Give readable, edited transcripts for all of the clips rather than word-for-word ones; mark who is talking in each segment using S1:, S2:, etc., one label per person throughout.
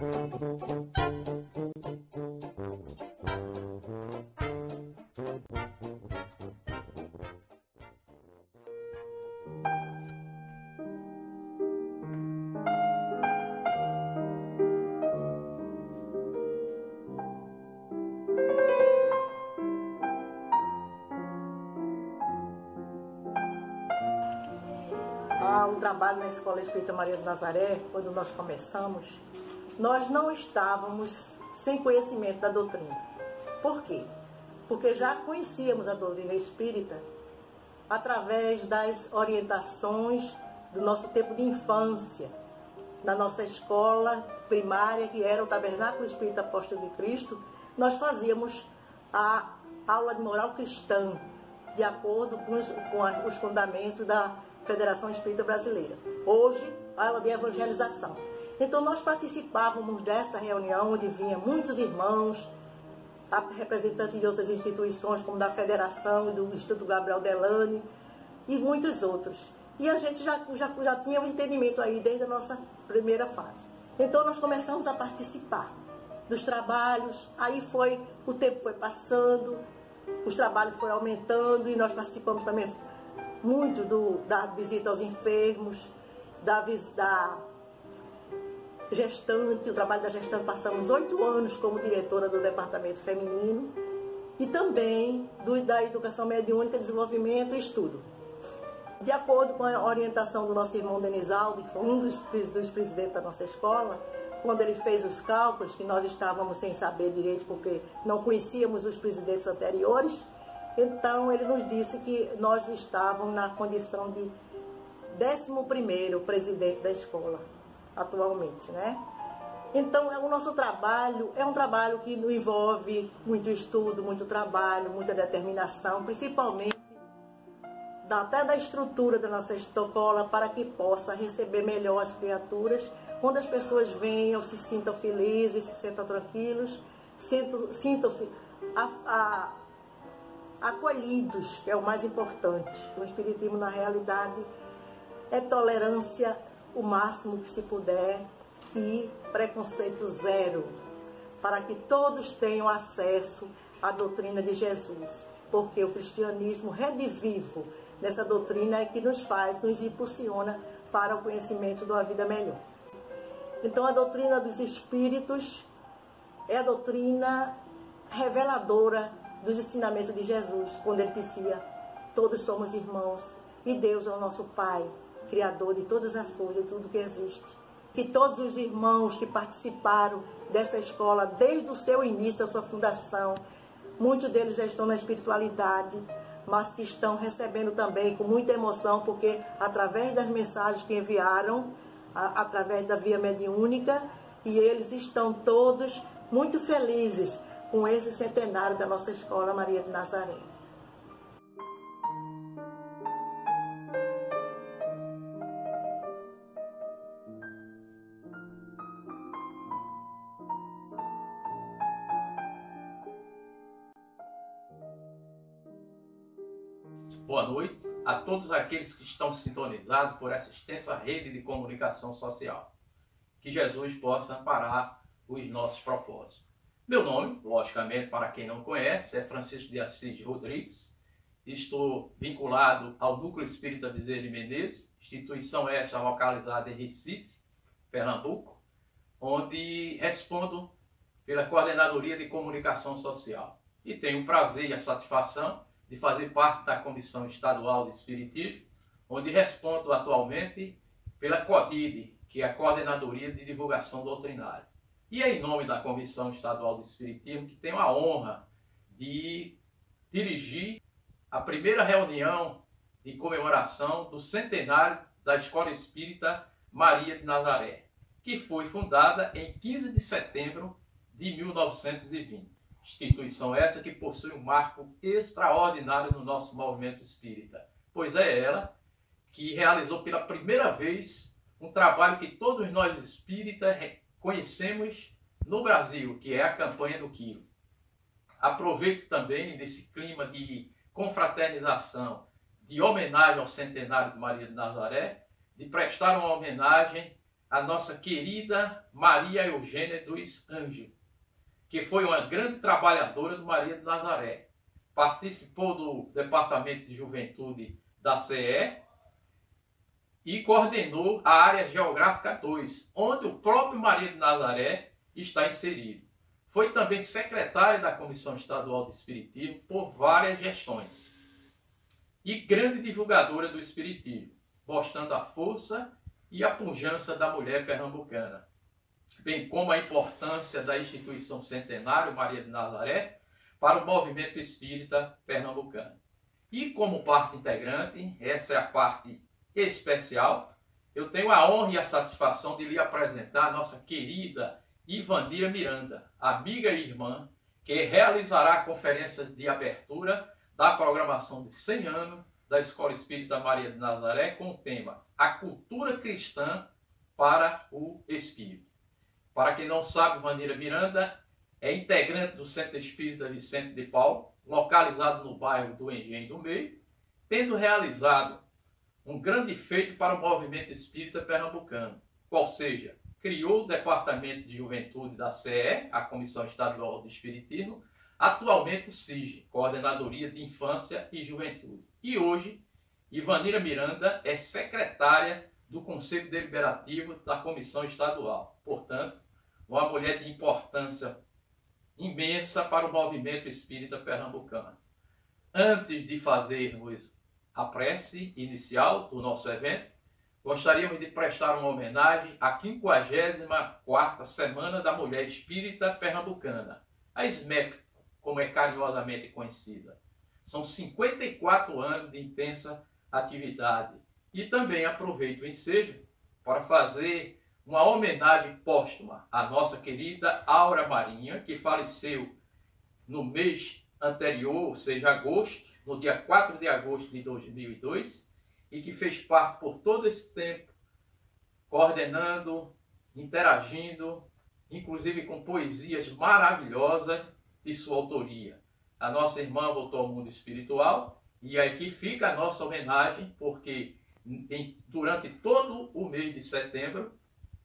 S1: O trabalho na Escola Espírita Maria de Nazaré, quando nós começamos, nós não estávamos sem conhecimento da doutrina. Por quê? Porque já conhecíamos a doutrina espírita através das orientações do nosso tempo de infância, na nossa escola primária, que era o Tabernáculo Espírita Apóstolo de Cristo. Nós fazíamos a aula de moral cristã, de acordo com os fundamentos da Federação Espírita Brasileira. Hoje, a aula de evangelização. Então, nós participávamos dessa reunião, onde vinham muitos irmãos, representantes de outras instituições, como da Federação e do Instituto Gabriel Delane, e muitos outros. E a gente já tinha um entendimento aí desde a nossa primeira fase. Então, nós começamos a participar dos trabalhos, aí o tempo foi passando, os trabalhos foram aumentando, e nós participamos também muito da visita aos enfermos, da gestante, o trabalho da gestante. Passamos 8 anos como diretora do departamento feminino e também da educação mediúnica, desenvolvimento e estudo. De acordo com a orientação do nosso irmão Denisaldo, que foi um dos presidentes da nossa escola, quando ele fez os cálculos, que nós estávamos sem saber direito porque não conhecíamos os presidentes anteriores, então ele nos disse que nós estávamos na condição de 11º presidente da escola, atualmente, né? Então, o nosso trabalho é um trabalho que envolve muito estudo, muito trabalho, muita determinação, principalmente até da estrutura da nossa escola, para que possa receber melhor as criaturas. Quando as pessoas venham, se sintam felizes, se sintam tranquilos, sintam-se acolhidos, que é o mais importante. O Espiritismo, na realidade, é tolerância o máximo que se puder e preconceito zero, para que todos tenham acesso à doutrina de Jesus, porque o cristianismo redivivo nessa doutrina é que nos impulsiona para o conhecimento de uma vida melhor. Então, a doutrina dos Espíritos é a doutrina reveladora dos ensinamentos de Jesus, quando ele dizia: todos somos irmãos e Deus é o nosso Pai, Criador de todas as coisas, de tudo que existe. Que todos os irmãos que participaram dessa escola desde o seu início, da sua fundação, muitos deles já estão na espiritualidade, mas que estão recebendo também com muita emoção, porque através das mensagens que enviaram, através da via mediúnica, e eles estão todos muito felizes com esse centenário da nossa Escola Maria de Nazaré.
S2: Boa noite a todos aqueles que estão sintonizados por essa extensa rede de comunicação social. Que Jesus possa amparar os nossos propósitos. Meu nome, logicamente, para quem não conhece, é Francisco de Assis Rodrigues. Estou vinculado ao Núcleo Espírita Bezerra de Menezes, instituição essa localizada em Recife, Pernambuco, onde respondo pela Coordenadoria de Comunicação Social. E tenho o prazer e a satisfação de fazer parte da Comissão Estadual de Espiritismo, onde respondo atualmente pela CODID, que é a Coordenadoria de Divulgação Doutrinária. E é em nome da Comissão Estadual do Espiritismo que tenho a honra de dirigir a primeira reunião de comemoração do centenário da Escola Espírita Maria de Nazaré, que foi fundada em 15 de setembro de 1920. Instituição essa que possui um marco extraordinário no nosso movimento espírita, pois é ela que realizou pela primeira vez um trabalho que todos nós espíritas conhecemos no Brasil, que é a campanha do quilo. Aproveito também desse clima de confraternização, de homenagem ao centenário de Maria de Nazaré, de prestar uma homenagem a nossa querida Maria Eugênia dos Anjos, que foi uma grande trabalhadora do Maria de Nazaré. Participou do Departamento de Juventude da CE e coordenou a área geográfica 2, onde o próprio Maria de Nazaré está inserido. Foi também secretária da Comissão Estadual do Espiritismo por várias gestões e grande divulgadora do Espiritismo, mostrando a força e a pujança da mulher pernambucana, bem como a importância da instituição centenário Maria de Nazaré para o movimento espírita pernambucano. E como parte integrante, essa é a parte especial, eu tenho a honra e a satisfação de lhe apresentar a nossa querida Ivandira Miranda, amiga e irmã, que realizará a conferência de abertura da programação de 100 anos da Escola Espírita Maria de Nazaré com o tema A Cultura Cristã para o Espírito. Para quem não sabe, Ivandira Miranda é integrante do Centro Espírita Vicente de Paulo, localizado no bairro do Engenho do Meio, tendo realizado um grande feito para o movimento espírita pernambucano, qual seja, criou o Departamento de Juventude da CE, a Comissão Estadual do Espiritismo, atualmente o CIG, Coordenadoria de Infância e Juventude. E hoje, Ivandira Miranda é secretária do Conselho Deliberativo da Comissão Estadual. Portanto, uma mulher de importância imensa para o movimento espírita pernambucano. Antes de fazermos a prece inicial do nosso evento, gostaríamos de prestar uma homenagem à 54ª Semana da Mulher Espírita Pernambucana, a SMEP, como é carinhosamente conhecida. São 54 anos de intensa atividade. E também aproveito o ensejo para fazer uma homenagem póstuma à nossa querida Aura Marinha, que faleceu no mês anterior, ou seja, agosto, no dia 4 de agosto de 2002, e que fez parte por todo esse tempo, coordenando, interagindo, inclusive com poesias maravilhosas de sua autoria. A nossa irmã voltou ao mundo espiritual e aqui fica a nossa homenagem, porque durante todo o mês de setembro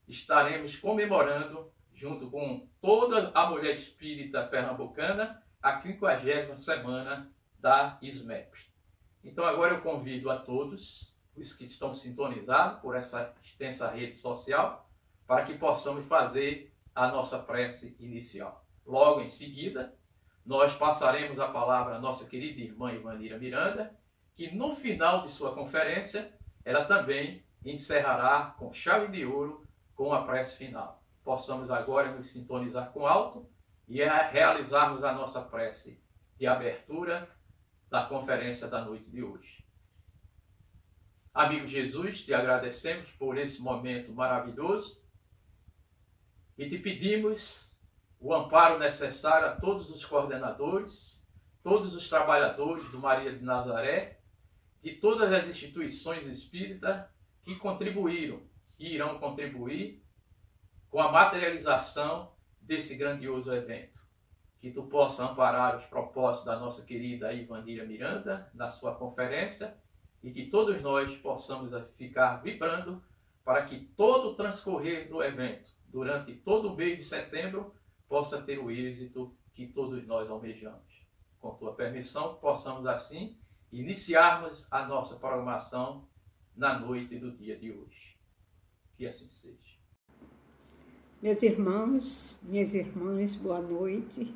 S2: estaremos comemorando, junto com toda a mulher espírita pernambucana, a 50ª Semana da SMEP. Então agora eu convido a todos os que estão sintonizados por essa extensa rede social para que possamos fazer a nossa prece inicial. Logo em seguida, nós passaremos a palavra à nossa querida irmã Ivandira Miranda, que no final de sua conferência, ela também encerrará com chave de ouro com a prece final. Possamos agora nos sintonizar com alto e realizarmos a nossa prece de abertura da conferência da noite de hoje. Amigo Jesus, te agradecemos por esse momento maravilhoso e te pedimos o amparo necessário a todos os coordenadores, todos os trabalhadores do Maria de Nazaré, de todas as instituições espíritas que contribuíram e irão contribuir com a materialização desse grandioso evento. Que tu possa amparar os propósitos da nossa querida Ivandira Miranda na sua conferência e que todos nós possamos ficar vibrando para que todo o transcorrer do evento, durante todo o mês de setembro, possa ter o êxito que todos nós almejamos. Com tua permissão, possamos assim iniciarmos a nossa programação na noite do dia de hoje. Que assim seja.
S3: Meus irmãos, minhas irmãs, boa noite.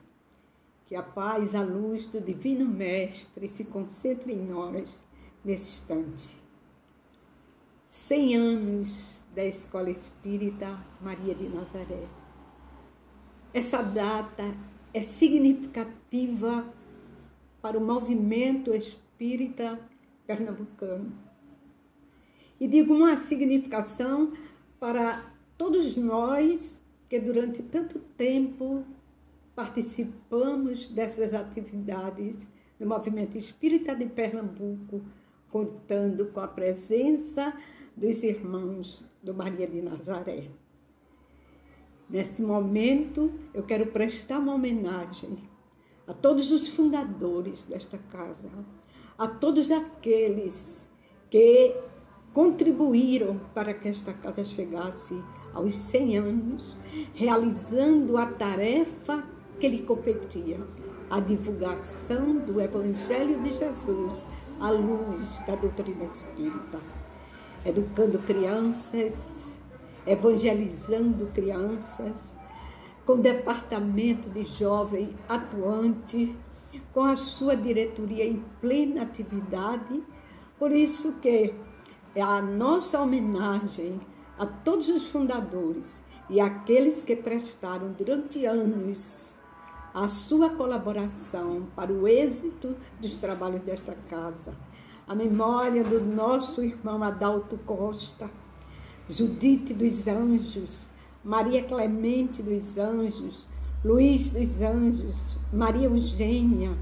S3: Que a paz, a luz do Divino Mestre se concentre em nós nesse instante. 100 anos da Escola Espírita Maria de Nazaré. Essa data é significativa para o movimento espírita pernambucano. E digo uma significação para todos nós que durante tanto tempo participamos dessas atividades do movimento espírita de Pernambuco, contando com a presença dos irmãos do Maria de Nazaré. Neste momento, eu quero prestar uma homenagem a todos os fundadores desta casa, a todos aqueles que contribuíram para que esta casa chegasse aos 100 anos, realizando a tarefa que lhe competia, a divulgação do Evangelho de Jesus à luz da doutrina espírita, educando crianças, evangelizando crianças, com o departamento de jovem atuante, com a sua diretoria em plena atividade. Por isso que a nossa homenagem a todos os fundadores e aqueles que prestaram durante anos a sua colaboração para o êxito dos trabalhos desta casa. A memória do nosso irmão Adalto Costa, Judite dos Anjos, Maria Clemente dos Anjos, Luiz dos Anjos, Maria Eugênia,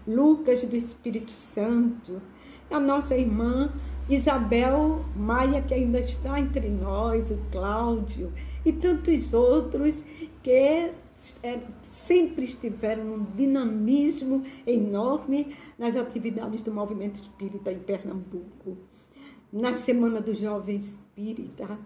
S3: Lucas do Espírito Santo, a nossa irmã Isabel Maia, que ainda está entre nós, o Cláudio e tantos outros que sempre estiveram num dinamismo enorme nas atividades do movimento espírita em Pernambuco. Na Semana do Jovem Espírita,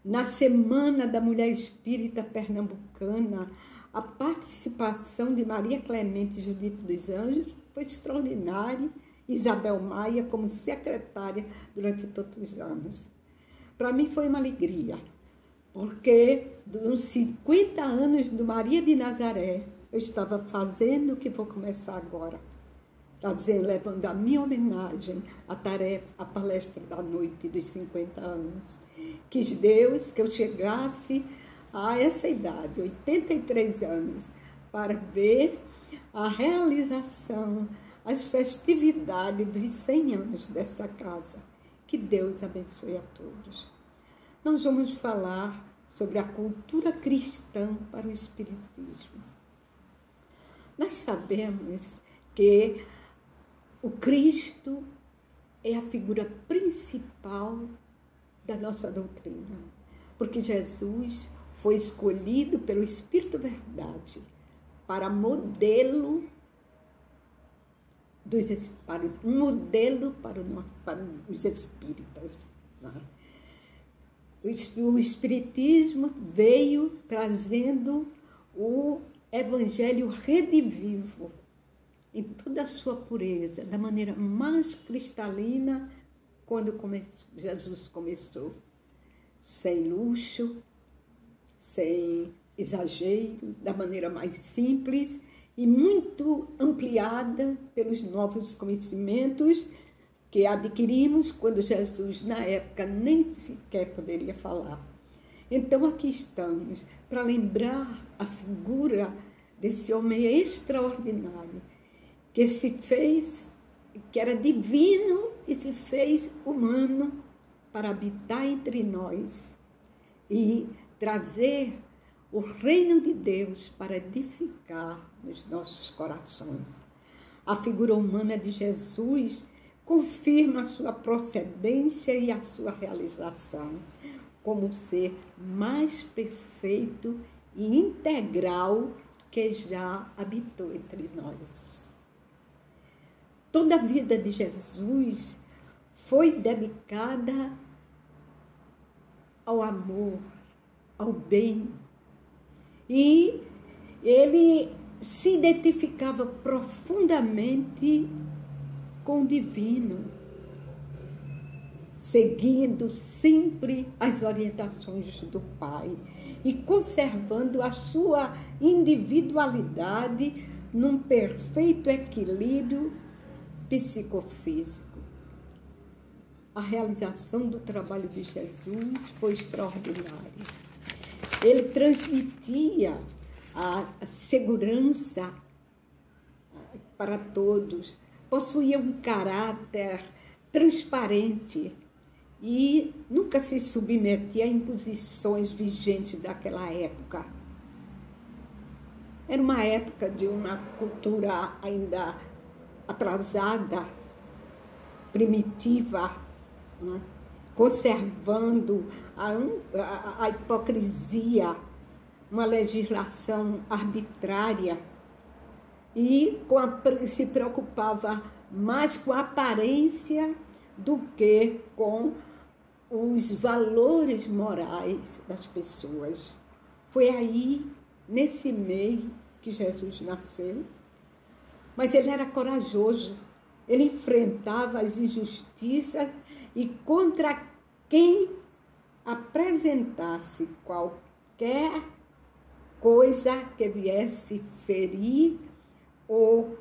S3: na Semana da Mulher Espírita Pernambucana, a participação de Maria Clemente e Judite dos Anjos foi extraordinária. Isabel Maia como secretária durante todos os anos. Para mim foi uma alegria, porque nos 50 anos do Maria de Nazaré, eu estava fazendo o que vou começar agora, levando a minha homenagem à tarefa, à palestra da noite dos 50 anos. Quis Deus que eu chegasse a essa idade, 83 anos, para ver a realização, as festividades dos 100 anos desta casa. Que Deus abençoe a todos. Nós vamos falar sobre a cultura cristã para o Espiritismo. Nós sabemos que o Cristo é a figura principal da nossa doutrina, porque Jesus foi escolhido pelo Espírito Verdade para modelo para os espíritas. O Espiritismo veio trazendo o Evangelho redivivo em toda a sua pureza, da maneira mais cristalina, quando Jesus começou, sem luxo, sem exagero, da maneira mais simples e muito ampliada pelos novos conhecimentos que adquirimos quando Jesus, na época, nem sequer poderia falar. Então, aqui estamos para lembrar a figura desse homem extraordinário, que se fez, que era divino e se fez humano para habitar entre nós e trazer o reino de Deus para edificar nos nossos corações. A figura humana de Jesus confirma a sua procedência e a sua realização como o ser mais perfeito e integral que já habitou entre nós. Toda a vida de Jesus foi dedicada ao amor, ao bem, e ele se identificava profundamente com o divino, seguindo sempre as orientações do Pai e conservando a sua individualidade num perfeito equilíbrio psicofísico. A realização do trabalho de Jesus foi extraordinária. Ele transmitia a segurança para todos, possuía um caráter transparente e nunca se submetia a imposições vigentes daquela época. Era uma época de uma cultura ainda atrasada, primitiva, né? Conservando a hipocrisia, uma legislação arbitrária e se preocupava mais com a aparência do que com os valores morais das pessoas. Foi aí, nesse meio, que Jesus nasceu. Mas ele era corajoso, ele enfrentava as injustiças e contra quem apresentasse qualquer coisa que viesse ferir ou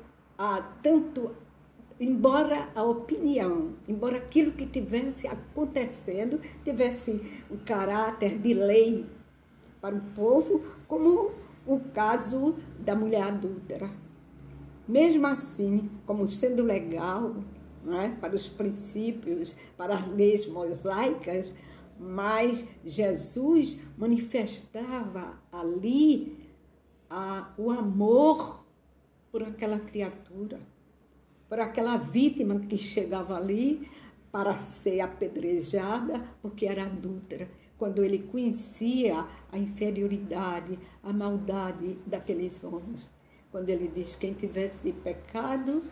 S3: tanto, embora a opinião, embora aquilo que tivesse acontecendo tivesse um caráter de lei para o povo, como o caso da mulher adúltera. Mesmo assim, como sendo legal, não é, para os princípios, para as leis mosaicas, mas Jesus manifestava ali o amor por aquela criatura, por aquela vítima que chegava ali para ser apedrejada porque era adúltera, quando ele conhecia a inferioridade, a maldade daqueles homens. Quando ele diz: quem tivesse pecado,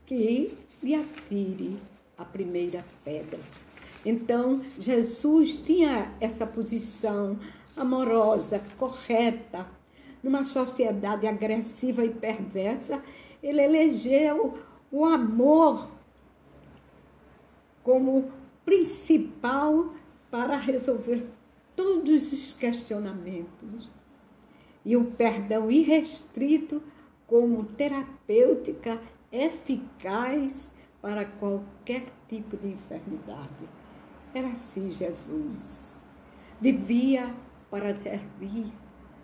S3: que lhe atire a primeira pedra. Então, Jesus tinha essa posição amorosa, correta. Numa sociedade agressiva e perversa, ele elegeu o amor como principal para resolver todos os questionamentos. E o perdão irrestrito como terapêutica eficaz para qualquer tipo de enfermidade. Era assim Jesus. Vivia para servir,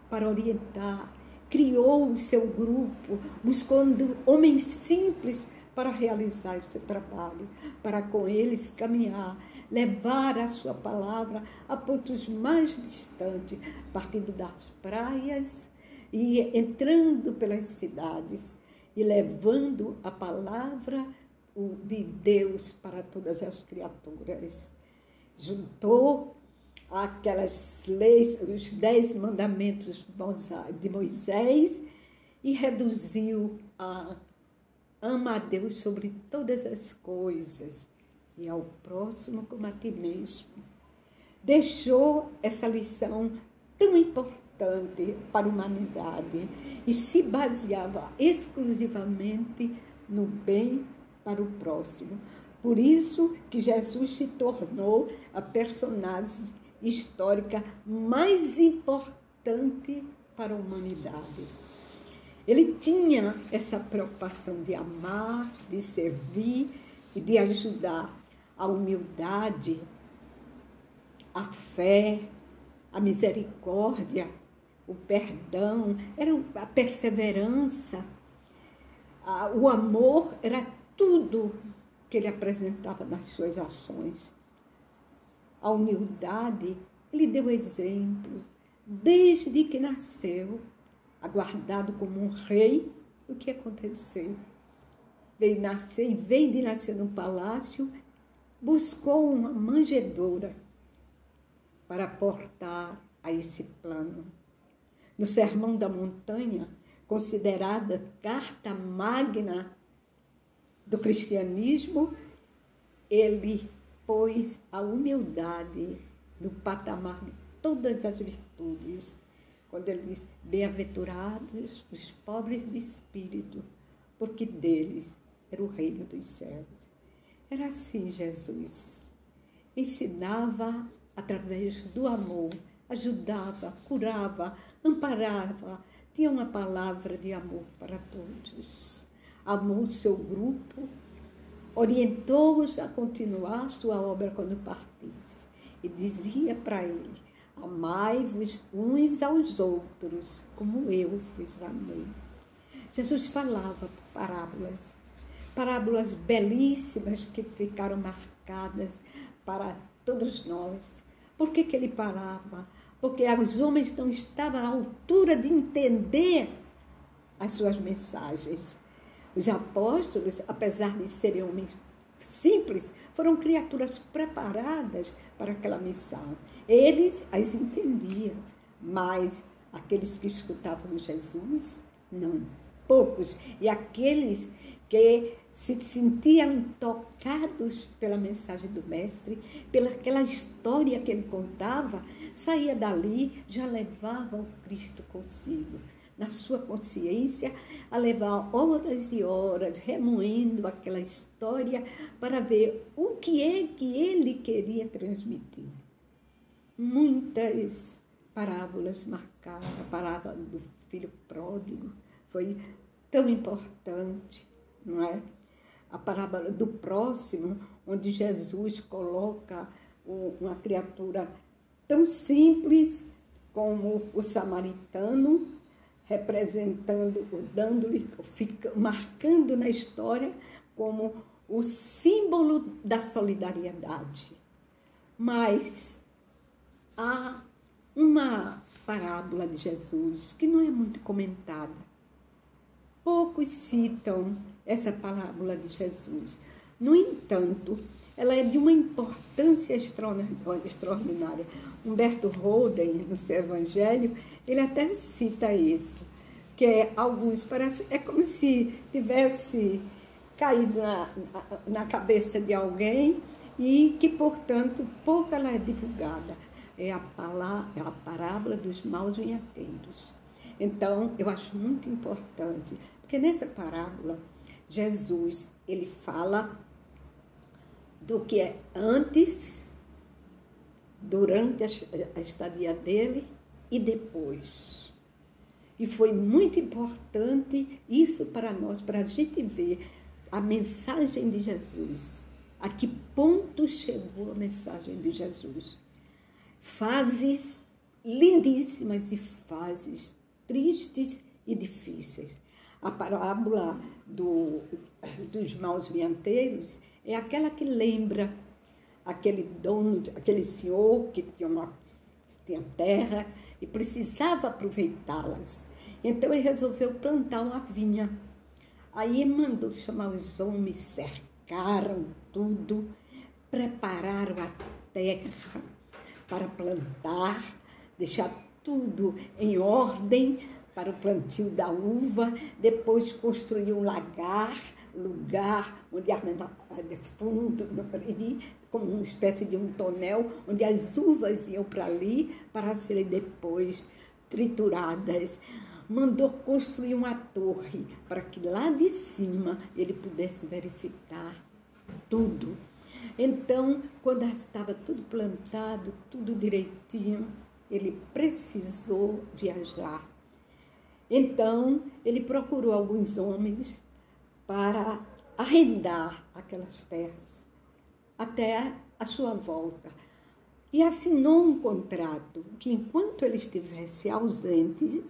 S3: para orientar. Criou o seu grupo, buscando homens simples para realizar o seu trabalho, para com eles caminhar, levar a sua palavra a pontos mais distantes, partindo das praias e entrando pelas cidades e levando a palavra de Deus para todas as criaturas. Juntou aquelas leis, os 10 mandamentos de Moisés e reduziu a ama a Deus sobre todas as coisas e ao próximo como a ti mesmo. Deixou essa lição tão importante para a humanidade e se baseava exclusivamente no bem para o próximo. Por isso que Jesus se tornou a personagem histórica mais importante para a humanidade. Ele tinha essa preocupação de amar, de servir e de ajudar. A humildade, a fé, a misericórdia, o perdão, a perseverança, o amor, era tudo que ele apresentava nas suas ações. A humildade, ele deu exemplo desde que nasceu, aguardado como um rei. O que aconteceu? Veio de nascer num palácio, buscou uma manjedoura para portar a esse plano. No Sermão da Montanha, considerada carta magna do cristianismo, ele pôs a humildade no patamar de todas as virtudes. Quando ele diz: bem-aventurados os pobres de espírito, porque deles era o reino dos céus. Era assim Jesus. Ensinava através do amor, ajudava, curava, amparava, tinha uma palavra de amor para todos. Amou o seu grupo, orientou-os a continuar sua obra quando partisse. E dizia para ele: amai-vos uns aos outros, como eu vos amei. Jesus falava por parábolas belíssimas que ficaram marcadas para todos nós. Por que ele parava? Porque os homens não estavam à altura de entender as suas mensagens. Os apóstolos, apesar de serem homens simples, foram criaturas preparadas para aquela missão. Eles as entendiam, mas aqueles que escutavam Jesus, não. Poucos. E aqueles que se sentiam tocados pela mensagem do Mestre, pelaquela história que ele contava, saía dali, já levava o Cristo consigo, na sua consciência, a levar horas e horas remoendo aquela história para ver o que é que ele queria transmitir. Muitas parábolas marcaram, a parábola do filho pródigo foi tão importante, não é? A parábola do próximo, onde Jesus coloca uma criatura tão simples como o samaritano, representando, dando-lhe, marcando na história como o símbolo da solidariedade. Mas há uma parábola de Jesus que não é muito comentada. Poucos citam essa parábola de Jesus. No entanto, ela é de uma importância extraordinária. Humberto Roden, no seu Evangelho, ele até cita isso, que alguns parece, é como se tivesse caído na cabeça de alguém e que, portanto, pouco ela é divulgada. É a parábola dos maus vinhateiros. Então, eu acho muito importante, porque nessa parábola, Jesus, ele fala do que é antes, durante a estadia dele e depois. E foi muito importante isso para nós, para a gente ver a mensagem de Jesus. A que ponto chegou a mensagem de Jesus? Fases lindíssimas e fases tristes e difíceis. A parábola dos maus vinhateiros é aquela que lembra aquele dono, aquele senhor que tinha terra e precisava aproveitá-las. Então ele resolveu plantar uma vinha. Aí ele mandou chamar os homens, cercaram tudo, prepararam a terra para plantar, deixar tudo em ordem para o plantio da uva, depois construir um lugar onde fundo, como uma espécie de um tonel, onde as uvas iam para ali para serem depois trituradas. Mandou construir uma torre para que lá de cima ele pudesse verificar tudo. Então, quando estava tudo plantado, tudo direitinho, ele precisou viajar. Então, ele procurou alguns homens para arrendar aquelas terras até a sua volta. E assinou um contrato que, enquanto ele estivesse ausente,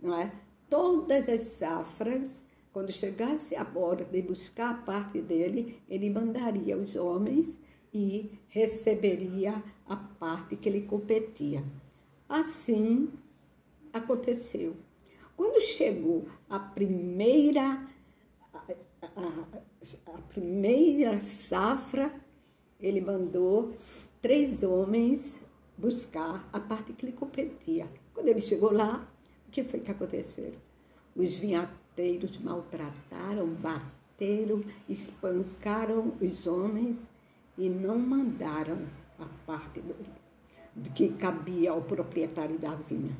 S3: não é, todas as safras, quando chegasse a hora de buscar a parte dele, ele mandaria os homens e receberia a parte que lhe competia. Assim aconteceu. Quando chegou a primeira safra, ele mandou 3 homens buscar a parte que lhe competia. Quando ele chegou lá, o que foi que aconteceu? Os vinhateiros maltrataram, bateram, espancaram os homens e não mandaram a parte que cabia ao proprietário da vinha.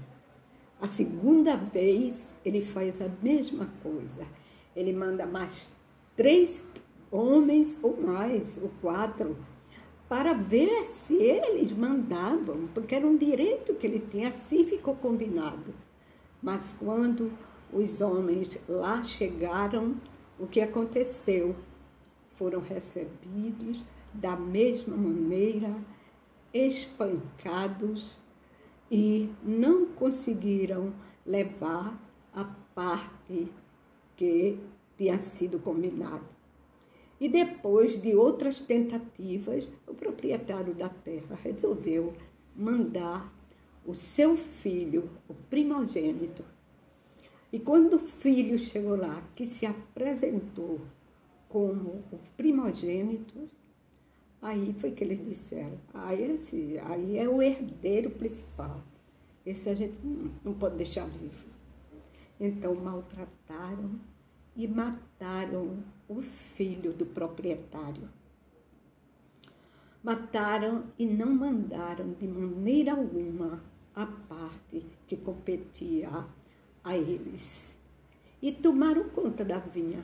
S3: A segunda vez, ele faz a mesma coisa. Ele manda mais 3 homens, ou mais, ou 4, para ver se eles mandavam, porque era um direito que ele tinha, assim ficou combinado. Mas quando os homens lá chegaram, o que aconteceu? Foram recebidos da mesma maneira, espancados, e não conseguiram levar a parte que tinha sido combinado. E depois de outras tentativas, o proprietário da terra resolveu mandar o seu filho, o primogênito. E quando o filho chegou lá, que se apresentou como o primogênito, aí foi que eles disseram, aí é o herdeiro principal. Esse a gente não pode deixar vivo. Então maltrataram e mataram o filho do proprietário. Mataram e não mandaram de maneira alguma a parte que competia a eles. E tomaram conta da vinha.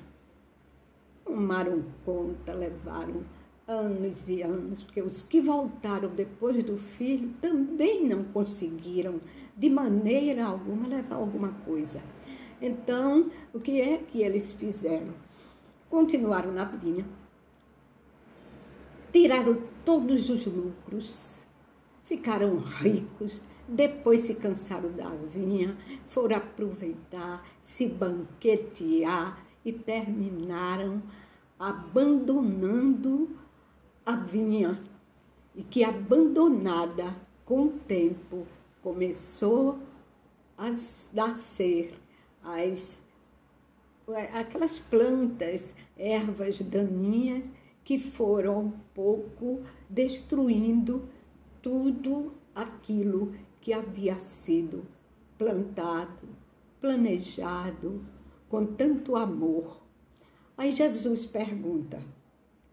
S3: Tomaram conta, levaram anos e anos, porque os que voltaram depois do filho também não conseguiram, de maneira alguma, levar alguma coisa. Então, o que é que eles fizeram? Continuaram na vinha, tiraram todos os lucros, ficaram ricos, depois se cansaram da vinha, foram aproveitar, se banquetear e terminaram abandonando a vinha. E que abandonada, com o tempo, começou a nascer aquelas plantas, ervas daninhas, que foram um pouco destruindo tudo aquilo que havia sido plantado, planejado com tanto amor. Aí Jesus pergunta: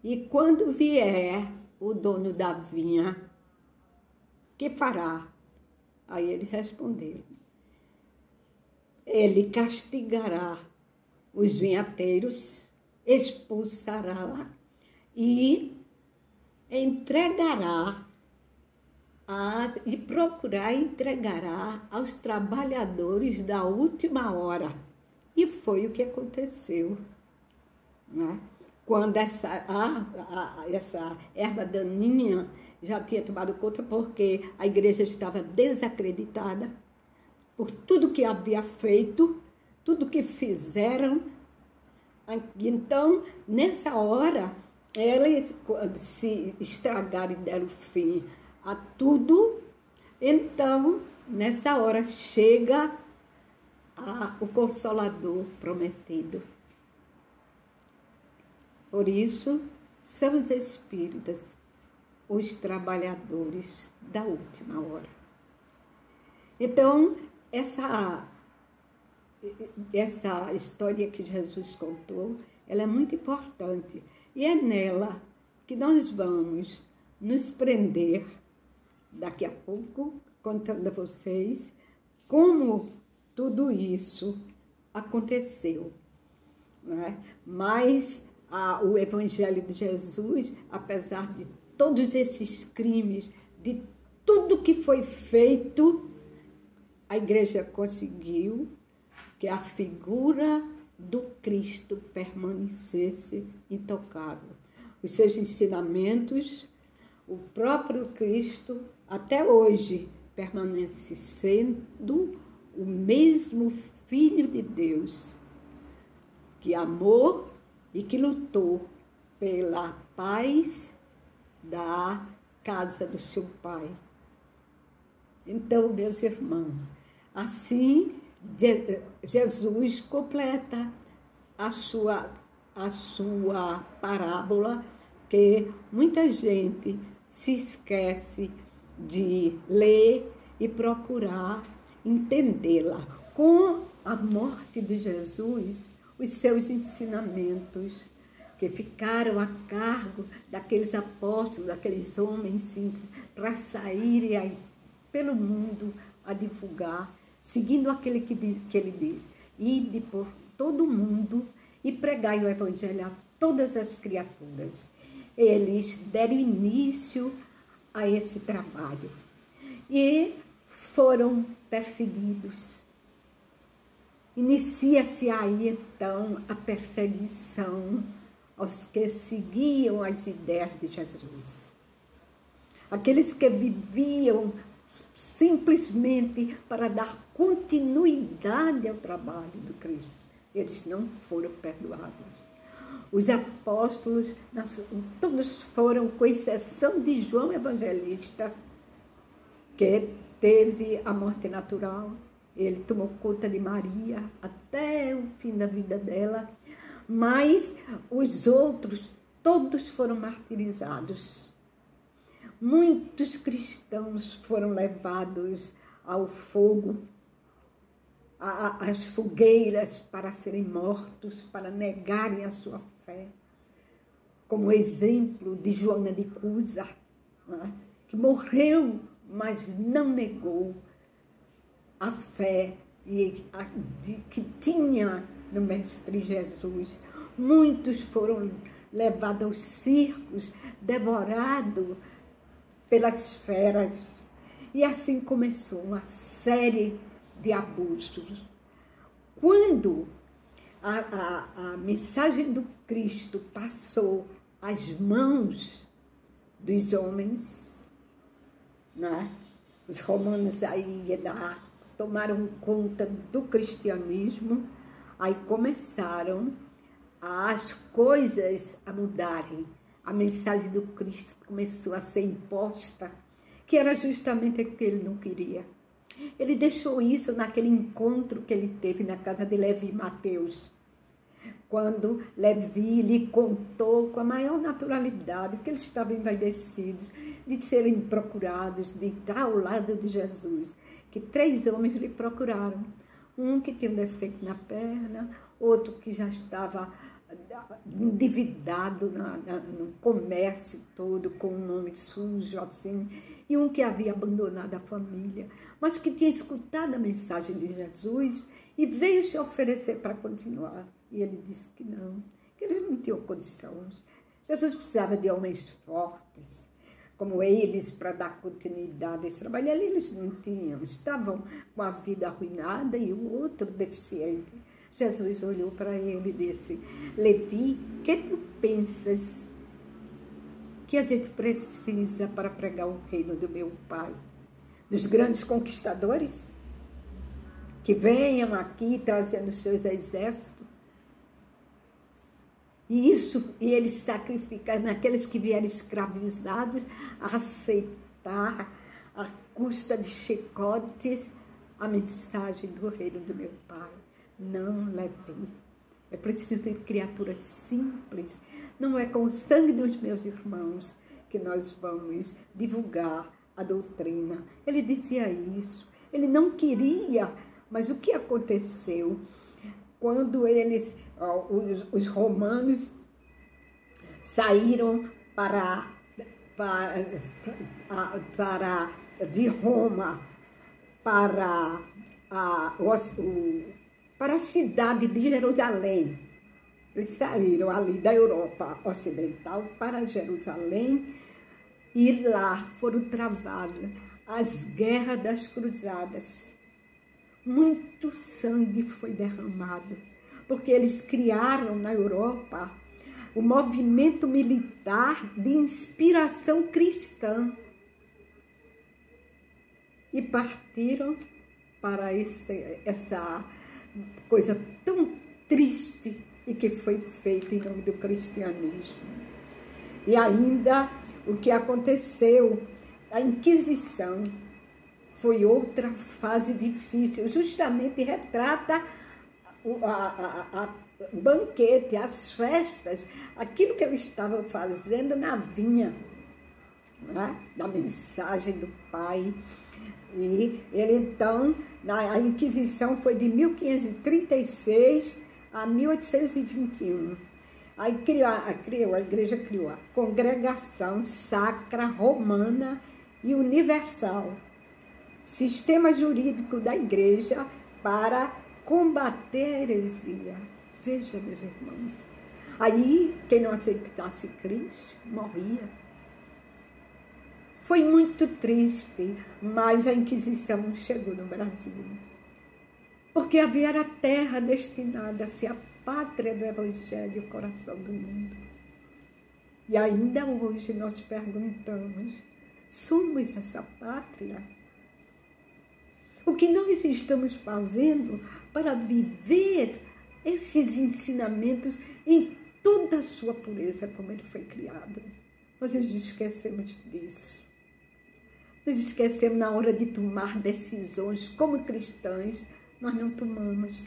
S3: e quando vier o dono da vinha, que fará? Aí eles responderam: ele castigará os vinhateiros, expulsará e entregará e entregará aos trabalhadores da última hora. E foi o que aconteceu, né? Quando essa erva daninha já tinha tomado conta, porque a igreja estava desacreditada por tudo que havia feito, tudo que fizeram. Então, nessa hora, eles se estragaram e deram fim a tudo. Então, nessa hora, chega o Consolador prometido. Por isso, são os espíritas, os trabalhadores da última hora. Então, essa história que Jesus contou, ela é muito importante. E é nela que nós vamos nos prender daqui a pouco, contando a vocês como tudo isso aconteceu, né? Mas o Evangelho de Jesus, apesar de todos esses crimes, de tudo que foi feito, a igreja conseguiu que a figura do Cristo permanecesse intocável. Os seus ensinamentos, o próprio Cristo, até hoje, permanece sendo o mesmo Filho de Deus, que amou e que lutou pela paz da casa do seu Pai. Então, meus irmãos, assim Jesus completa a sua parábola, que muita gente se esquece de ler e procurar entendê-la. Com a morte de Jesus, os seus ensinamentos, que ficaram a cargo daqueles apóstolos, daqueles homens simples, para saírem aí pelo mundo a divulgar, seguindo aquele que ele diz: ide por todo mundo e pregai o Evangelho a todas as criaturas. Eles deram início a esse trabalho e foram perseguidos. Inicia-se aí, então, a perseguição aos que seguiam as ideias de Jesus. Aqueles que viviam simplesmente para dar continuidade ao trabalho do Cristo, eles não foram perdoados. Os apóstolos, todos foram, com exceção de João Evangelista, que teve a morte natural. Ele tomou conta de Maria até o fim da vida dela, mas os outros todos foram martirizados. Muitos cristãos foram levados ao fogo, às fogueiras, para serem mortos, para negarem a sua fé, como o exemplo de Joana de Cusa, né? Que morreu, mas não negou a fé que tinha no Mestre Jesus. Muitos foram levados aos circos, devorados pelas feras. E assim começou uma série de abusos. Quando a mensagem do Cristo passou às mãos dos homens, né? Os romanos aí tomaram conta do cristianismo, aí começaram as coisas a mudarem. A mensagem do Cristo começou a ser imposta, que era justamente o que ele não queria. Ele deixou isso naquele encontro que ele teve na casa de Levi e Mateus, quando Levi lhe contou com a maior naturalidade que eles estavam envaidecidos de serem procurados, de estar ao lado de Jesus, que 3 homens lhe procuraram. Um que tinha um defeito na perna, outro que já estava endividado no comércio todo, com um nome sujo, assim, e um que havia abandonado a família, mas que tinha escutado a mensagem de Jesus e veio se oferecer para continuar. E ele disse que não, que eles não tinham condições. Jesus precisava de homens fortes, como eles, para dar continuidade a esse trabalho. Ali eles não tinham, estavam com a vida arruinada e o outro deficiente. Jesus olhou para ele e disse: Levi, o que tu pensas que a gente precisa para pregar o reino do meu Pai? Dos grandes conquistadores que venham aqui trazendo seus exércitos? E eles sacrificam naqueles que vieram escravizados, a aceitar à custa de chicotes a mensagem do reino do meu Pai. Não, Levi, é preciso ter criaturas simples. Não é com o sangue dos meus irmãos que nós vamos divulgar a doutrina. Ele dizia isso, ele não queria, mas o que aconteceu? Quando os romanos saíram de Roma para a cidade de Jerusalém. Eles saíram ali da Europa Ocidental para Jerusalém e lá foram travadas as guerras das cruzadas. Muito sangue foi derramado, porque eles criaram na Europa o movimento militar de inspiração cristã e partiram para essa coisa tão triste e que foi feita em nome do cristianismo. E ainda o que aconteceu, a Inquisição, foi outra fase difícil, justamente retrata o banquete, as festas, aquilo que eles estavam fazendo na vinha, né? Da mensagem do Pai. E ele então, a Inquisição foi de 1536 a 1821. Aí a igreja criou a Congregação Sacra Romana e Universal, sistema jurídico da igreja para combater a heresia. Veja, meus irmãos, aí quem não aceitasse Cristo morria. Foi muito triste, mas a Inquisição chegou no Brasil, porque havia a terra destinada a ser a pátria do Evangelho, o coração do mundo. E ainda hoje nós perguntamos, somos essa pátria? O que nós estamos fazendo para viver esses ensinamentos em toda a sua pureza, como ele foi criado? Nós nos esquecemos disso. Nós esquecemos na hora de tomar decisões como cristãos, nós não tomamos.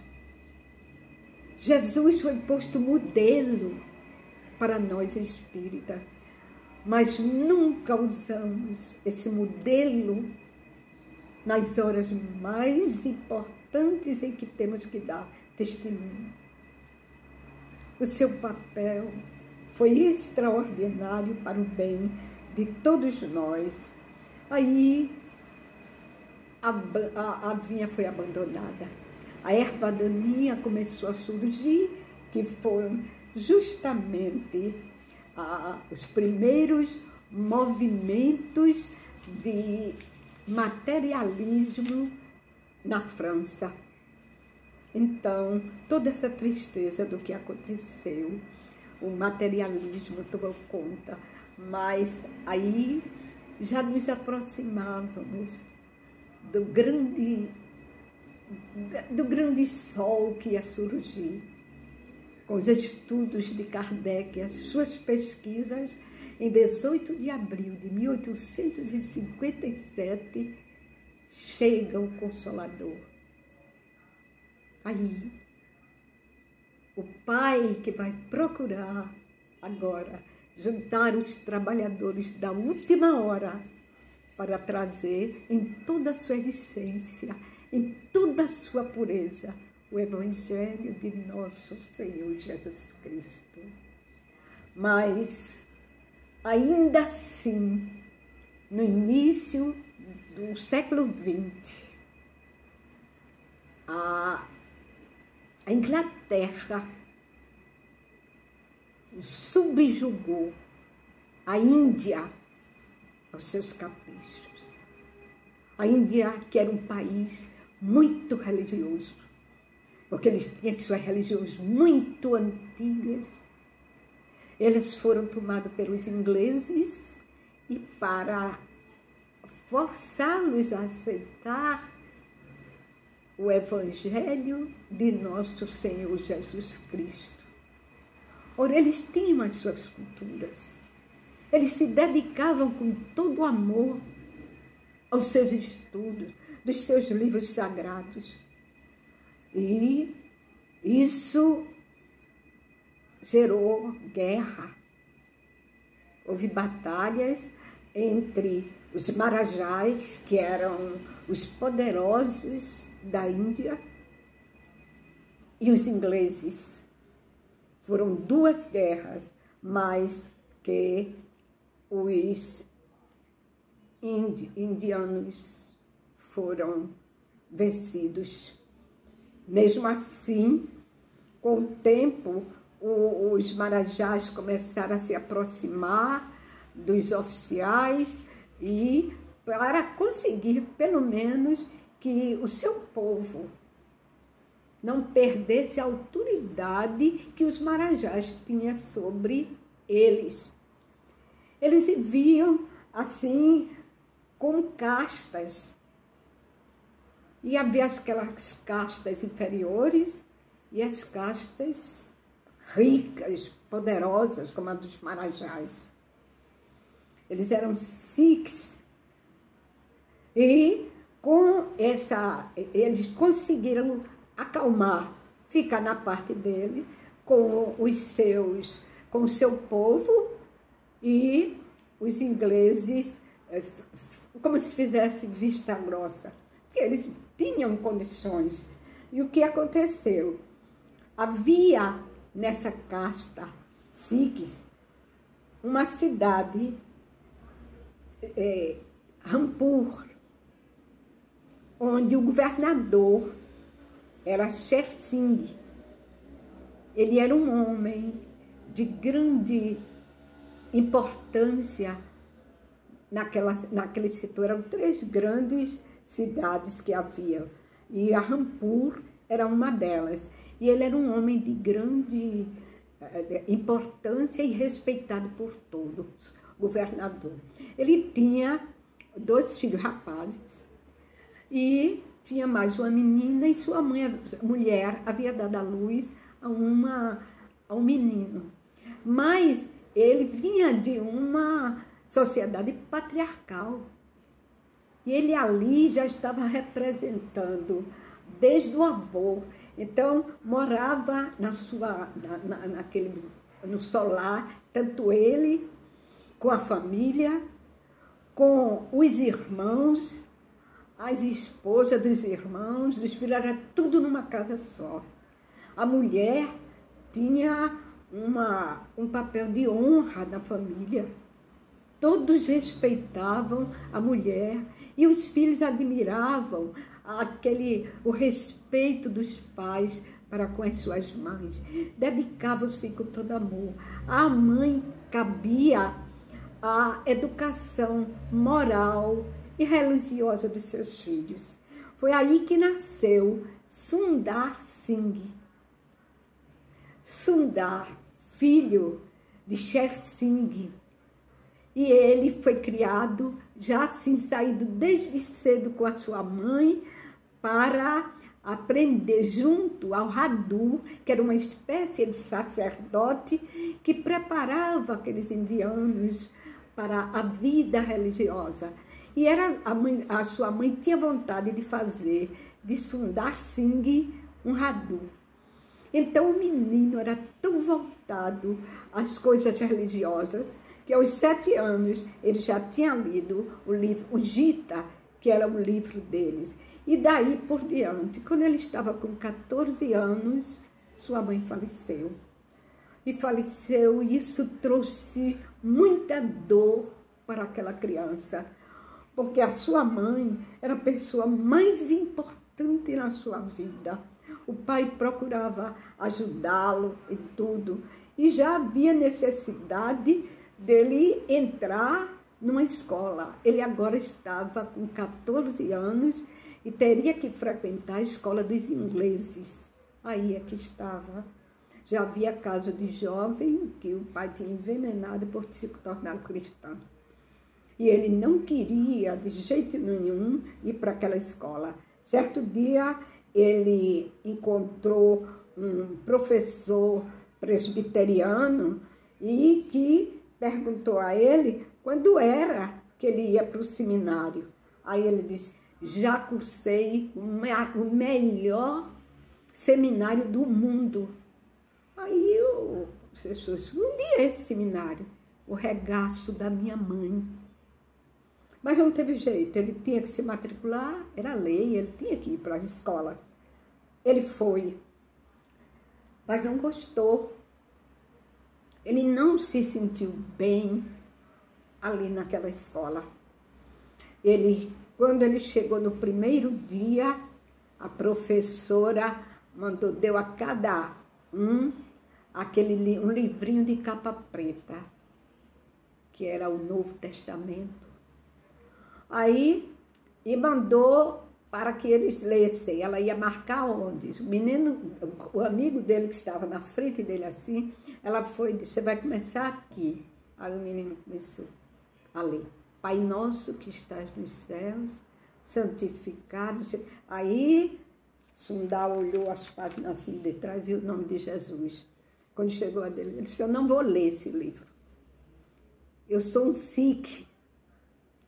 S3: Jesus foi posto modelo para nós espíritas, mas nunca usamos esse modelo nas horas mais importantes em que temos que dar testemunho. o seu papel foi extraordinário para o bem de todos nós. Aí a vinha foi abandonada. A erva daninha começou a surgir, que foram justamente os primeiros movimentos de materialismo na França. Então, toda essa tristeza do que aconteceu, o materialismo tomou conta, mas aí já nos aproximávamos do grande sol que ia surgir. Com os estudos de Kardec, as suas pesquisas, em 18 de abril de 1857, chega o Consolador. Aí, o pai que vai procurar agora juntar os trabalhadores da última hora para trazer em toda a sua essência, em toda a sua pureza, o Evangelho de nosso Senhor Jesus Cristo. Mas, ainda assim, no início do século XX, a Inglaterra subjugou a Índia aos seus caprichos. A Índia, que era um país muito religioso, porque eles tinham suas religiões muito antigas, eles foram tomados pelos ingleses e para forçá-los a aceitar o Evangelho de nosso Senhor Jesus Cristo. Ora, eles tinham as suas culturas. Eles se dedicavam com todo o amor aos seus estudos, dos seus livros sagrados. E isso gerou guerra. Houve batalhas entre os marajás, que eram os poderosos da Índia, e os ingleses. Foram duas guerras, mas que os indianos foram vencidos. Mesmo assim, com o tempo, os marajás começaram a se aproximar dos oficiais e para conseguir, pelo menos, que o seu povo não perdesse a autoridade que os marajás tinham sobre eles. Eles viviam assim, com castas. E havia aquelas castas inferiores e as castas ricas, poderosas, como a dos marajás. Eles eram sikhs. E com eles conseguiram acalmar, ficar na parte dele, com o seu povo, e os ingleses, como se fizesse vista grossa, porque eles tinham condições. E o que aconteceu? Havia nessa casta sikhs uma cidade, Rampur, onde o governador era Sher Singh. Ele era um homem de grande importância naquele setor. Eram 3 grandes cidades que havia, e a Rampur era uma delas. E ele era um homem de grande importância e respeitado por todos, governador. Ele tinha 2 filhos rapazes e tinha mais uma menina, e sua mulher havia dado à luz a um menino. Mas ele vinha de uma sociedade patriarcal. E ele ali já estava representando desde o avô. Então, morava no solar, tanto ele, com a família, com os irmãos, as esposas dos irmãos, dos filhos, era tudo numa casa só. A mulher tinha um papel de honra na família. Todos respeitavam a mulher e os filhos admiravam o respeito dos pais para com as suas mães. Dedicavam-se com todo amor. À mãe cabia a educação moral e religiosa dos seus filhos. Foi aí que nasceu Sundar Singh. Sundar, filho de Sher Singh. E ele foi criado, já assim, saído desde cedo com a sua mãe, para aprender junto ao Radu, que era uma espécie de sacerdote que preparava aqueles indianos para a vida religiosa. E a sua mãe tinha vontade de fazer de Sundar Singh um Radu. Então o menino era tão voltado às coisas religiosas que aos 7 anos ele já tinha lido o livro, o Gita, que era o livro deles. E daí por diante, quando ele estava com 14 anos, sua mãe faleceu. E faleceu, e isso trouxe muita dor para aquela criança, porque a sua mãe era a pessoa mais importante na sua vida. O pai procurava ajudá-lo em tudo, e já havia necessidade dele entrar numa escola. Ele agora estava com 14 anos e teria que frequentar a escola dos ingleses. Aí é que estava. Já havia caso de jovem que o pai tinha envenenado por se tornar cristão. E ele não queria, de jeito nenhum, ir para aquela escola. Certo dia, ele encontrou um professor presbiteriano e que perguntou a ele quando era que ele ia para o seminário. Aí ele disse: já cursei o melhor seminário do mundo. Aí o professor disse: onde é esse seminário? O regaço da minha mãe. Mas não teve jeito, ele tinha que se matricular, era lei, ele tinha que ir para as escolas. Ele foi, mas não gostou. Ele não se sentiu bem ali naquela escola. Quando ele chegou no primeiro dia, a professora deu a cada um um livrinho de capa preta, que era o Novo Testamento. Aí, e mandou para que eles lessem. Ela ia marcar onde? O amigo dele que estava na frente dele assim, ela foi e disse: você vai começar aqui. Aí o menino começou a ler: Pai nosso que estás nos céus, santificado. Aí Sundar olhou as páginas assim de trás e viu o nome de Jesus. Quando chegou a dele, ele disse: eu não vou ler esse livro. Eu sou um Sikh.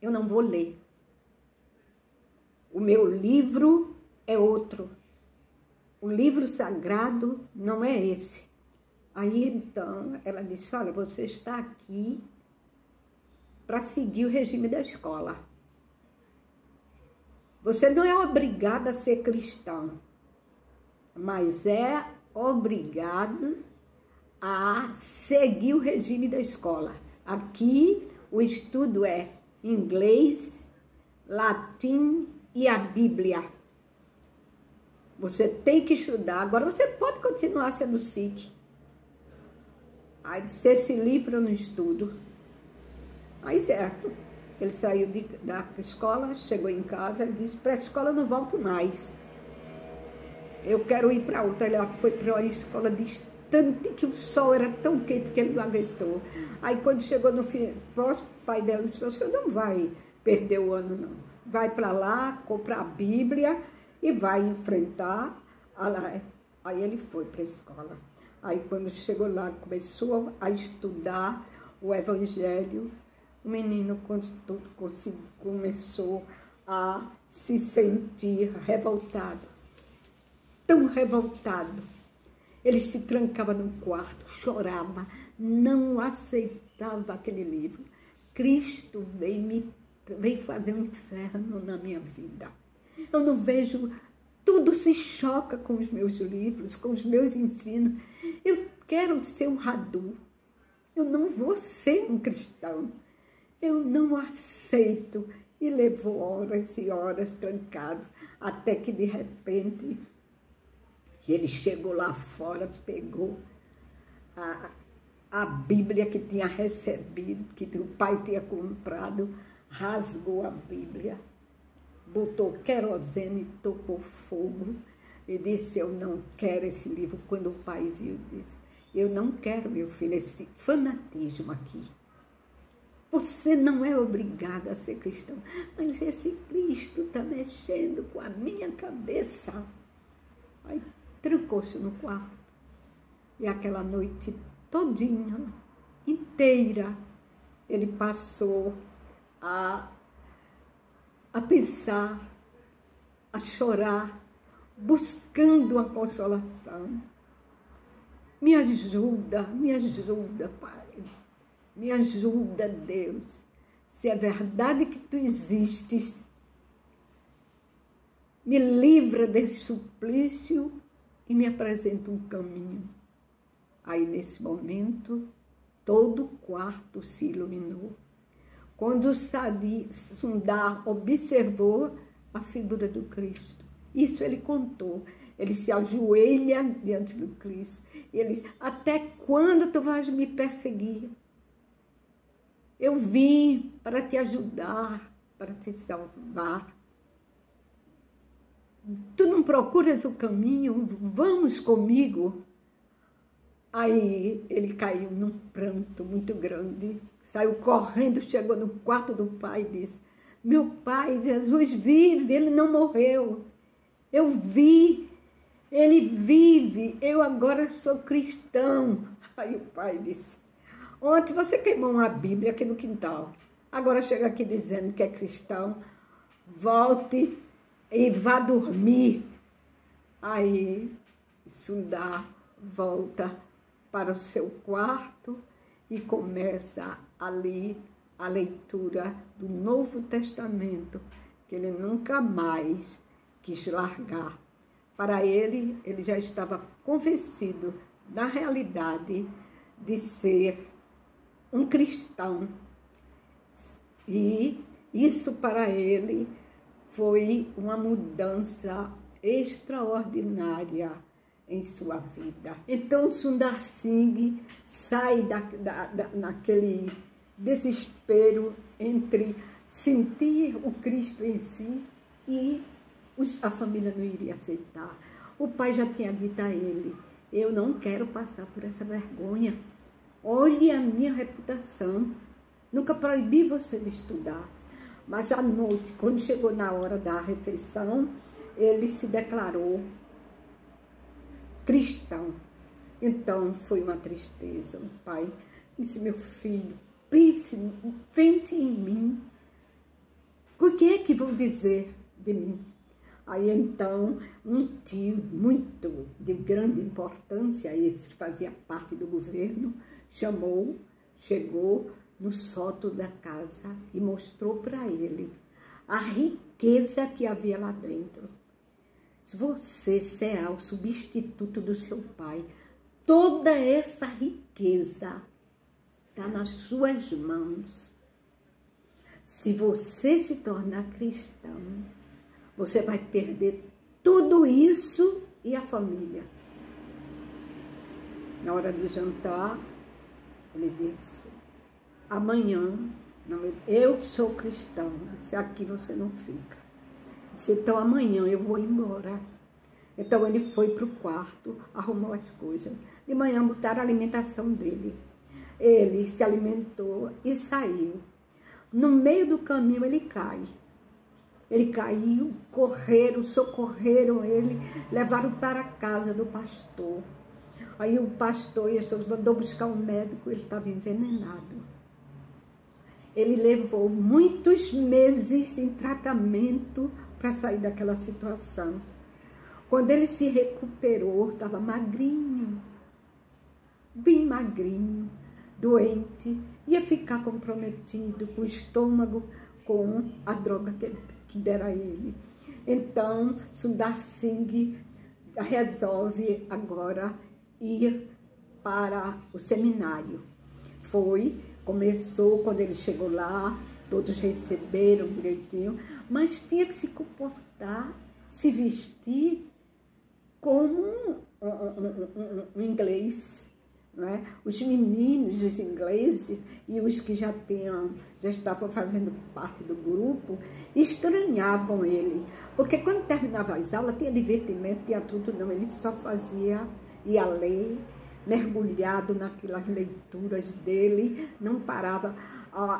S3: Eu não vou ler. O meu livro é outro. O livro sagrado não é esse. Aí então ela disse: olha, você está aqui para seguir o regime da escola. Você não é obrigada a ser cristão, mas é obrigado a seguir o regime da escola. Aqui o estudo é inglês, latim e a Bíblia. Você tem que estudar. Agora você pode continuar sendo Sikh. Aí disse: esse livro eu não estudo. Aí certo. Ele saiu da escola, chegou em casa e disse: para a escola eu não volto mais. Eu quero ir para outra. Ele foi para uma escola distante, que o sol era tão quente que ele não aguentou. Aí quando chegou no fim, o pai dela disse: você não vai perder o ano não. Vai para lá, comprar a Bíblia e vai enfrentar. Aí ele foi para a escola. Aí quando chegou lá, começou a estudar o Evangelho. O menino começou a se sentir revoltado. Tão revoltado. Ele se trancava no quarto, chorava, não aceitava aquele livro. Cristo veio fazer um inferno na minha vida. Eu não vejo, tudo se choca com os meus livros, com os meus ensinos. Eu quero ser um Radu. Eu não vou ser um cristão. Eu não aceito. E levou horas e horas trancado, até que de repente ele chegou lá fora, pegou a Bíblia que tinha recebido, que o pai tinha comprado, rasgou a Bíblia, botou querosene, tocou fogo e disse: eu não quero esse livro. Quando o pai viu, disse: eu não quero, meu filho, esse fanatismo aqui. Você não é obrigada a ser cristão, mas esse Cristo está mexendo com a minha cabeça. Aí trancou-se no quarto. E aquela noite todinha, inteira, ele passou a pensar, a chorar, buscando a consolação. Me ajuda, Pai. Me ajuda, Deus. Se é verdade que tu existes, me livra desse suplício e me apresenta um caminho. Aí, nesse momento, todo o quarto se iluminou. Quando Sundar observou a figura do Cristo, isso ele contou. Ele se ajoelha diante do Cristo. E ele diz: até quando tu vais me perseguir? Eu vim para te ajudar, para te salvar. Tu não procuras o caminho? Vamos comigo. Aí ele caiu num pranto muito grande, saiu correndo, chegou no quarto do pai e disse: meu pai, Jesus vive, ele não morreu. Eu vi, ele vive, eu agora sou cristão. Aí o pai disse: ontem você queimou uma Bíblia aqui no quintal. Agora chega aqui dizendo que é cristão. Volte e vá dormir. Aí Sundar volta para o seu quarto e começa ali a leitura do Novo Testamento, que ele nunca mais quis largar. Para ele já estava convencido da realidade de ser um cristão. E isso para ele foi uma mudança extraordinária em sua vida. Então Sundar Singh sai naquele desespero entre sentir o Cristo em si e a família não iria aceitar. O pai já tinha dito a ele: eu não quero passar por essa vergonha. Olhe a minha reputação. Nunca proibi você de estudar. Mas à noite, quando chegou na hora da refeição, ele se declarou cristão. Então foi uma tristeza. O pai disse: meu filho, pense em mim. O que é que vão dizer de mim? Aí então, um tio muito de grande importância, esse que fazia parte do governo, chegou no sótão da casa e mostrou para ele a riqueza que havia lá dentro. Você será o substituto do seu pai. Toda essa riqueza está nas suas mãos. Se você se tornar cristão, você vai perder tudo isso e a família. Na hora do jantar, ele disse: amanhã, eu sou cristão, se aqui você não fica. Disse: então amanhã eu vou embora. Então ele foi para o quarto, arrumou as coisas. De manhã botaram a alimentação dele. Ele se alimentou e saiu. No meio do caminho ele cai. Ele caiu, correram, socorreram ele, levaram para a casa do pastor. Aí o pastor e as pessoas mandou buscar um médico, ele estava envenenado. Ele levou muitos meses em tratamento para sair daquela situação. Quando ele se recuperou, estava magrinho, bem magrinho, doente, ia ficar comprometido com o estômago, com a droga que deram a ele. Então, Sundar Singh resolve agora ir para o seminário. Começou quando ele chegou lá, todos receberam direitinho, mas tinha que se comportar, se vestir como um inglês, não é? Os meninos, os ingleses e os que já estavam fazendo parte do grupo, estranhavam ele, porque quando terminava as aulas, tinha divertimento, tinha tudo, não, ele só ia ler, mergulhado naquelas leituras dele, não parava.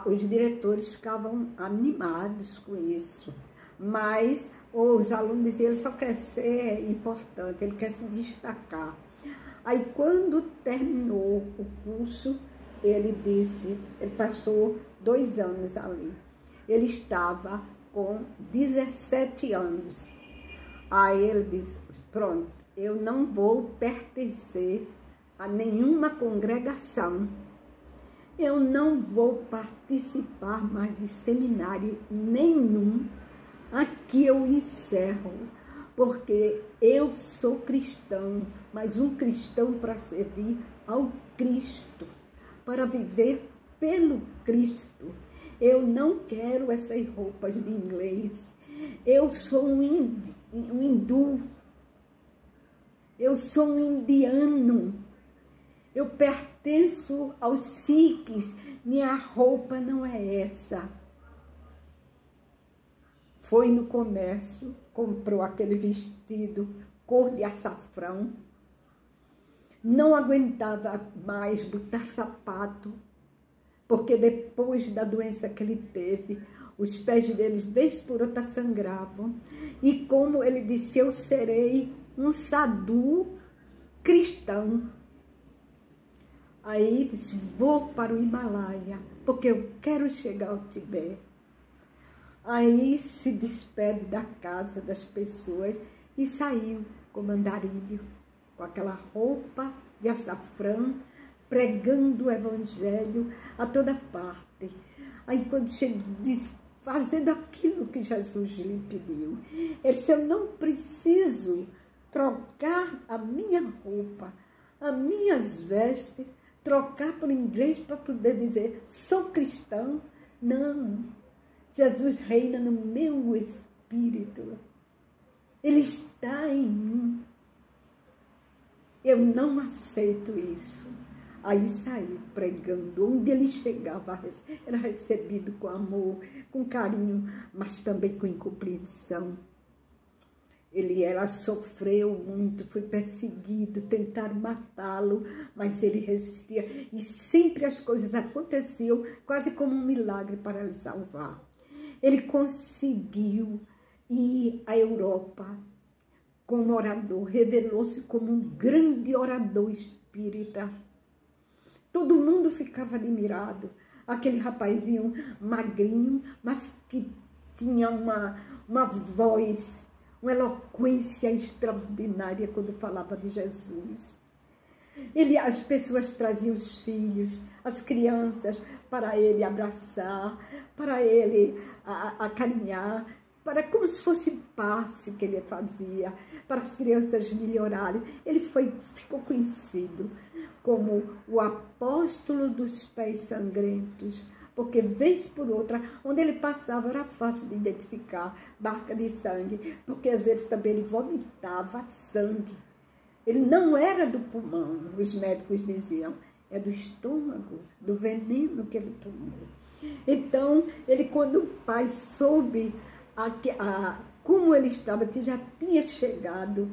S3: Os diretores ficavam animados com isso, mas os alunos diziam, ele só quer ser importante, ele quer se destacar. Aí quando terminou o curso, ele passou 2 anos ali, ele estava com 17 anos. Aí ele disse, pronto, eu não vou pertencer a nenhuma congregação, eu não vou participar mais de seminário nenhum, aqui eu encerro, porque eu sou cristão, mas um cristão para servir ao Cristo, para viver pelo Cristo. Eu não quero essas roupas de inglês, eu sou um hindu, eu sou um indiano, eu pertenço aos Sikhs, minha roupa não é essa. Foi no comércio, comprou aquele vestido cor de açafrão, não aguentava mais botar sapato, porque depois da doença que ele teve, os pés dele, vez por outra, sangravam. E como ele disse, eu serei um sadhu cristão. Aí disse, vou para o Himalaia, porque eu quero chegar ao Tibete. Aí se despede da casa das pessoas e saiu com mandarilho, com aquela roupa de açafrão, pregando o evangelho a toda parte. Aí quando chegou, disse, fazendo aquilo que Jesus lhe pediu. Ele disse, eu não preciso trocar a minha roupa, as minhas vestes, trocar por inglês para poder dizer, sou cristão. Não, Jesus reina no meu espírito. Ele está em mim. Eu não aceito isso. Aí saiu pregando, onde ele chegava, era recebido com amor, com carinho, mas também com incompreensão. Ela sofreu muito, foi perseguido, tentaram matá-lo, mas ele resistia. E sempre as coisas aconteciam quase como um milagre para ele salvar. Ele conseguiu ir à Europa como orador, revelou-se como um grande orador espírita. Todo mundo ficava admirado. Aquele rapazinho magrinho, mas que tinha uma voz, uma eloquência extraordinária quando falava de Jesus. As pessoas traziam os filhos, as crianças, para ele abraçar, para ele acarinhar, como se fosse passe que ele fazia, para as crianças melhorarem. Ele ficou conhecido como o apóstolo dos pés sangrentos, porque vez por outra, onde ele passava era fácil de identificar marca de sangue, porque às vezes também ele vomitava sangue. Ele não era do pulmão, os médicos diziam, é do estômago, do veneno que ele tomou. Então, quando o pai soube como ele estava, que já tinha chegado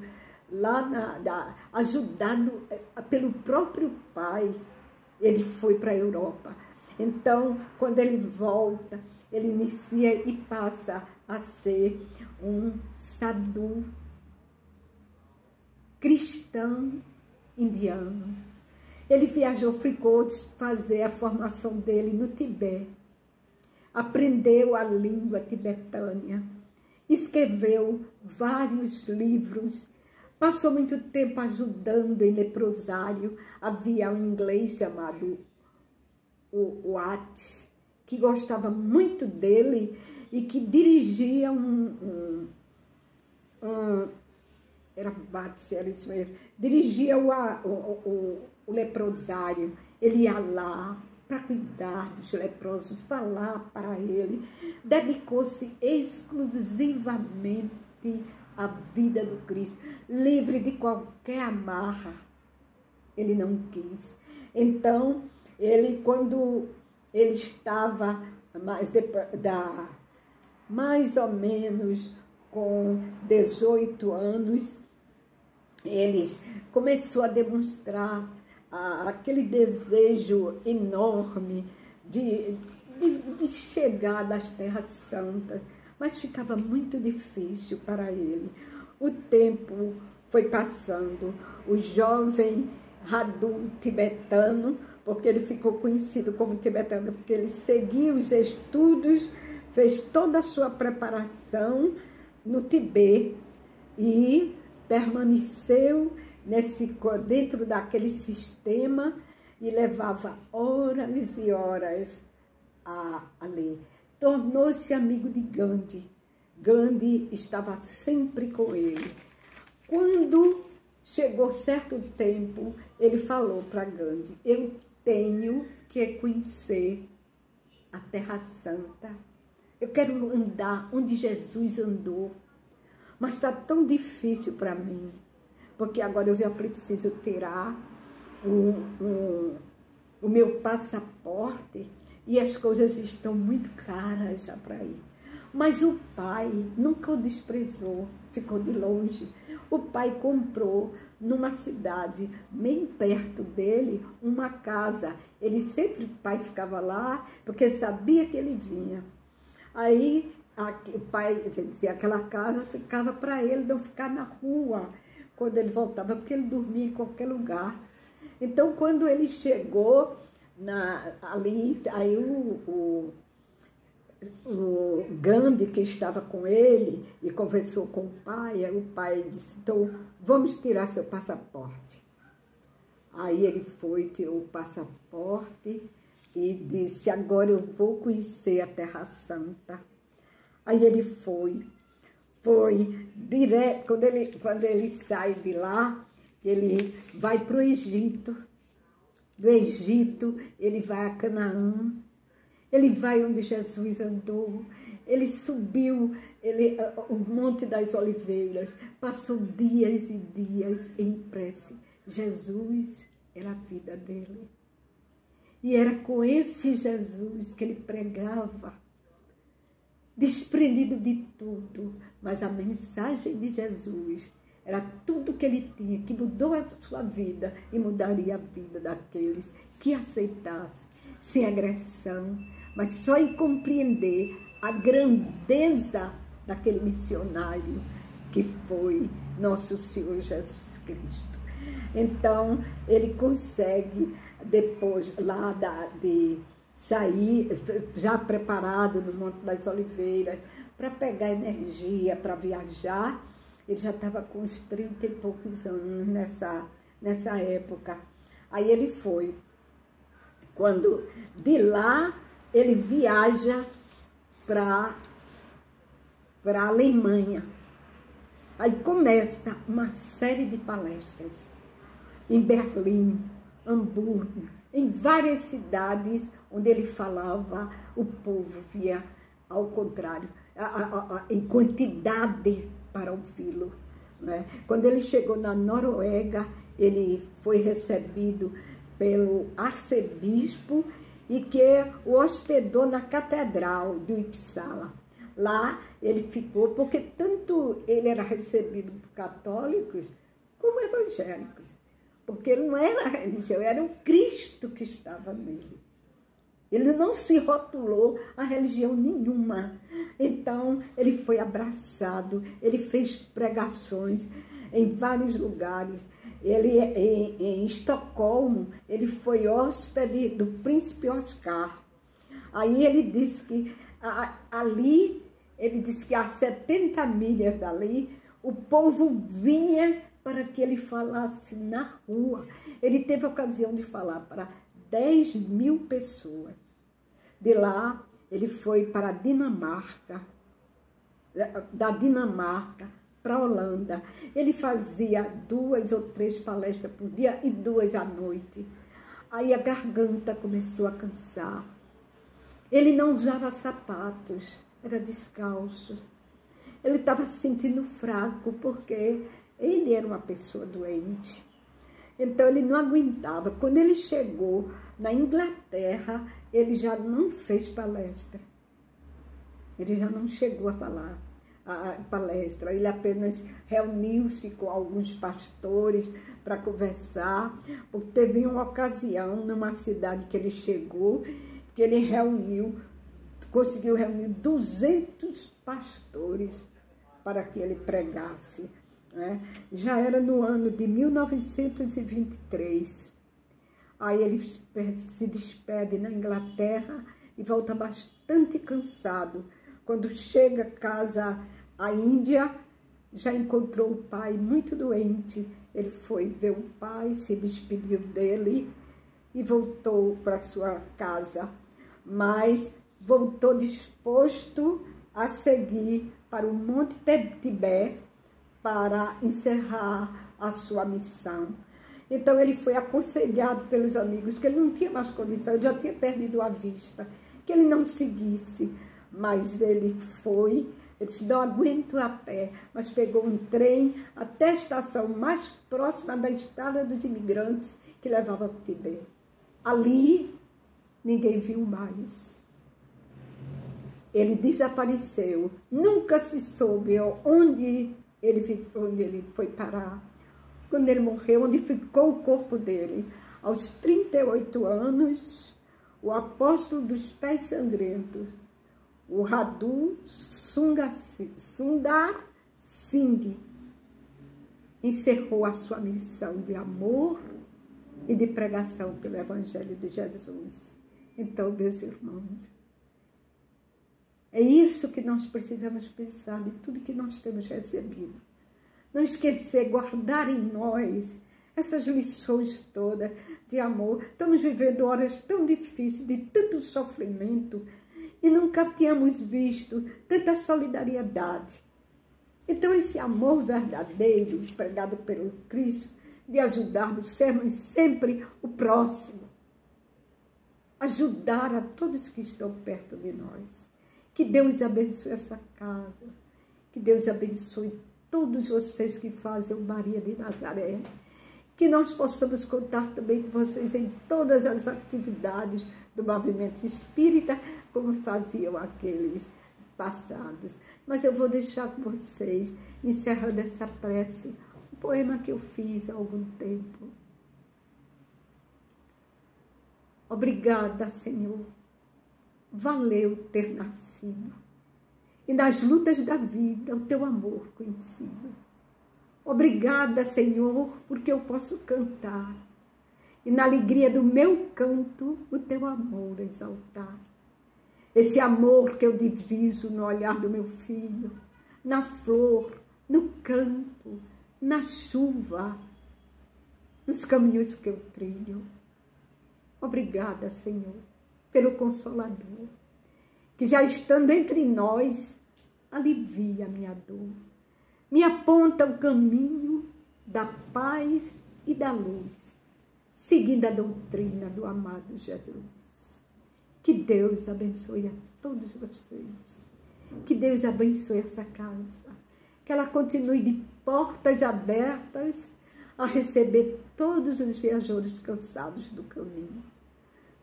S3: lá, ajudado pelo próprio pai, ele foi para a Europa. Então, quando ele volta, ele inicia e passa a ser um sadhu cristão indiano. Ele viajou, ficou fazer a formação dele no Tibete, aprendeu a língua tibetânia, escreveu vários livros, passou muito tempo ajudando em leprosário. Havia um inglês chamado o Watts, que gostava muito dele e que dirigia dirigia o leprosário, ele ia lá para cuidar dos leprosos, falar para ele, dedicou-se exclusivamente à vida do Cristo, livre de qualquer amarra. Ele não quis. Então, quando ele estava mais ou menos com 18 anos, ele começou a demonstrar aquele desejo enorme de chegar das terras santas, mas ficava muito difícil para ele. O tempo foi passando, o jovem Radu tibetano, porque ele ficou conhecido como tibetano, porque ele seguiu os estudos, fez toda a sua preparação no Tibete e permaneceu dentro daquele sistema e levava horas e horas a ler. Tornou-se amigo de Gandhi. Gandhi estava sempre com ele. Quando chegou certo tempo, ele falou para Gandhi: eu tenho que conhecer a Terra Santa. Eu quero andar onde Jesus andou, mas está tão difícil para mim, porque agora eu já preciso tirar o meu passaporte e as coisas estão muito caras já para ir. Mas o pai nunca o desprezou, ficou de longe. O pai comprou numa cidade bem perto dele uma casa. Ele sempre, o pai ficava lá, porque sabia que ele vinha. Aí o pai dizia, aquela casa ficava para ele não ficar na rua quando ele voltava, porque ele dormia em qualquer lugar. Então, quando ele chegou ali, aí o Gandhi, que estava com ele e conversou com o pai disse: então, vamos tirar seu passaporte. Aí ele foi, tirou o passaporte e disse: agora eu vou conhecer a Terra Santa. Aí ele foi direto. Quando ele sai de lá, ele vai para o Egito. Do Egito, ele vai a Canaã. Ele vai onde Jesus andou. Ele subiu o Monte das Oliveiras. Passou dias e dias em prece. Jesus era a vida dele. E era com esse Jesus que ele pregava, desprendido de tudo. Mas a mensagem de Jesus era tudo que ele tinha, que mudou a sua vida e mudaria a vida daqueles que aceitassem, sem agressão, mas só em compreender a grandeza daquele missionário que foi nosso Senhor Jesus Cristo. Então, ele consegue, depois lá de sair, já preparado no Monte das Oliveiras, para pegar energia, para viajar. Ele já estava com uns 30 e poucos anos nessa época. Aí ele foi. Quando de lá ele viaja para a Alemanha. Aí começa uma série de palestras em Berlim, Hamburgo, em várias cidades onde ele falava, o povo via ao contrário, em quantidade para ouvi-lo, né? Quando ele chegou na Noruega, ele foi recebido pelo arcebispo e que o hospedou na catedral de Uppsala. Lá ele ficou, porque tanto ele era recebido por católicos como evangélicos, porque não era a religião, era o Cristo que estava nele. Ele não se rotulou a religião nenhuma. Então, ele foi abraçado, ele fez pregações em vários lugares. Ele, em Estocolmo, ele foi hóspede do príncipe Oscar. Aí ele disse que ali, ele disse que a 70 milhas dali, o povo vinha para que ele falasse na rua. Ele teve a ocasião de falar para 10 mil pessoas. De lá, ele foi para a Dinamarca, da Dinamarca para a Holanda. Ele fazia 2 ou 3 palestras por dia e 2 à noite. Aí a garganta começou a cansar. Ele não usava sapatos, era descalço. Ele estava se sentindo fraco porque ele era uma pessoa doente. Então ele não aguentava. Quando ele chegou na Inglaterra, ele já não fez palestra. Ele já não chegou a falar a palestra. Ele apenas reuniu-se com alguns pastores para conversar. Porque teve uma ocasião numa cidade que ele chegou, que ele conseguiu reunir 200 pastores para que ele pregasse. Né? Já era no ano de 1923. Aí ele se despede na Inglaterra e volta bastante cansado. Quando chega a casa, a Índia, já encontrou o pai muito doente. Ele foi ver o pai, se despediu dele e voltou para sua casa. Mas voltou disposto a seguir para o Monte Tibete para encerrar a sua missão. Então ele foi aconselhado pelos amigos que ele não tinha mais condição, ele já tinha perdido a vista, que ele não seguisse. Mas ele foi, ele disse, não aguento a pé, mas pegou um trem até a estação mais próxima da estrada dos imigrantes que levava ao Tibete. Ali, ninguém viu mais. Ele desapareceu, nunca se soube onde ele foi parar. Quando ele morreu, onde ficou o corpo dele. Aos 38 anos, o apóstolo dos pés sangrentos, o Sadhu Sundar Singh, encerrou a sua missão de amor e de pregação pelo Evangelho de Jesus. Então, meus irmãos, é isso que nós precisamos pensar de tudo que nós temos recebido. Não esquecer, guardar em nós essas lições todas de amor. Estamos vivendo horas tão difíceis, de tanto sofrimento, e nunca tínhamos visto tanta solidariedade. Então, esse amor verdadeiro, pregado pelo Cristo, de ajudarmos, sermos sempre o próximo. Ajudar a todos que estão perto de nós. Que Deus abençoe essa casa. Que Deus abençoe todos vocês que fazem o Maria de Nazaré. Que nós possamos contar também com vocês em todas as atividades do movimento espírita, como faziam aqueles passados. Mas eu vou deixar com vocês, encerrando essa prece, um poema que eu fiz há algum tempo. Obrigada, Senhor. Valeu ter nascido. E nas lutas da vida, o teu amor conhecido. Obrigada, Senhor, porque eu posso cantar. E na alegria do meu canto, o teu amor exaltar. Esse amor que eu diviso no olhar do meu filho, na flor, no campo, na chuva, nos caminhos que eu trilho. Obrigada, Senhor, pelo Consolador, que já estando entre nós, alivia a minha dor, me aponta o caminho da paz e da luz, seguindo a doutrina do amado Jesus. Que Deus abençoe a todos vocês, que Deus abençoe essa casa, que ela continue de portas abertas a receber todos os viajantes cansados do caminho.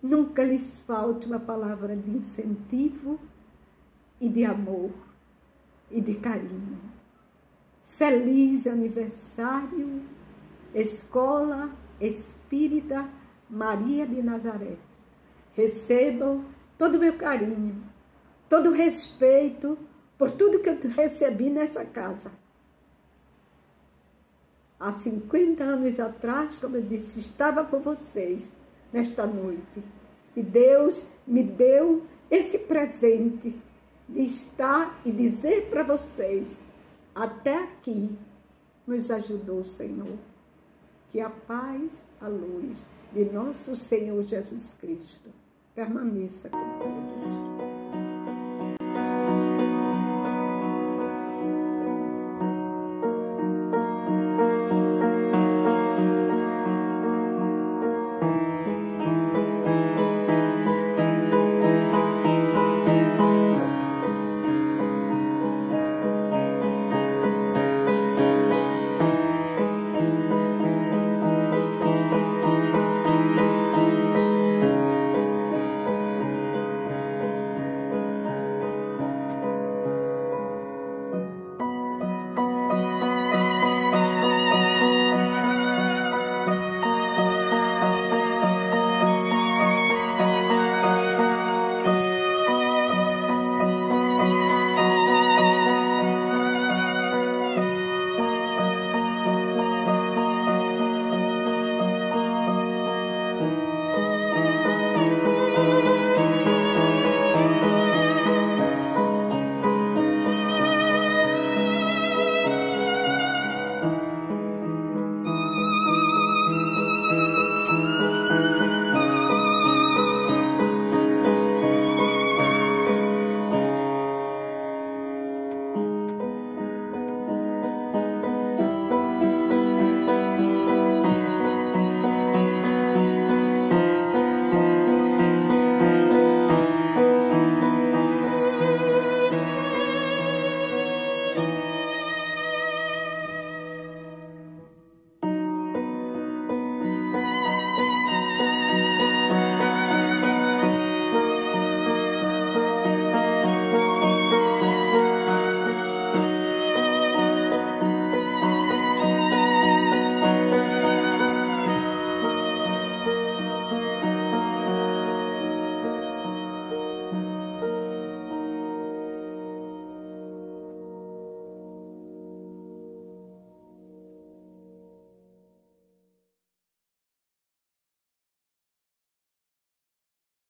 S3: Nunca lhes falte uma palavra de incentivo e de amor e de carinho. Feliz aniversário, Escola Espírita Maria de Nazaré. Recebam todo o meu carinho, todo o respeito por tudo que eu recebi nessa casa. Há 50 anos atrás, como eu disse, estava com vocês nesta noite. E Deus me deu esse presente de estar e dizer para vocês, até aqui nos ajudou o Senhor. Que a paz, a luz de nosso Senhor Jesus Cristo permaneça com todos.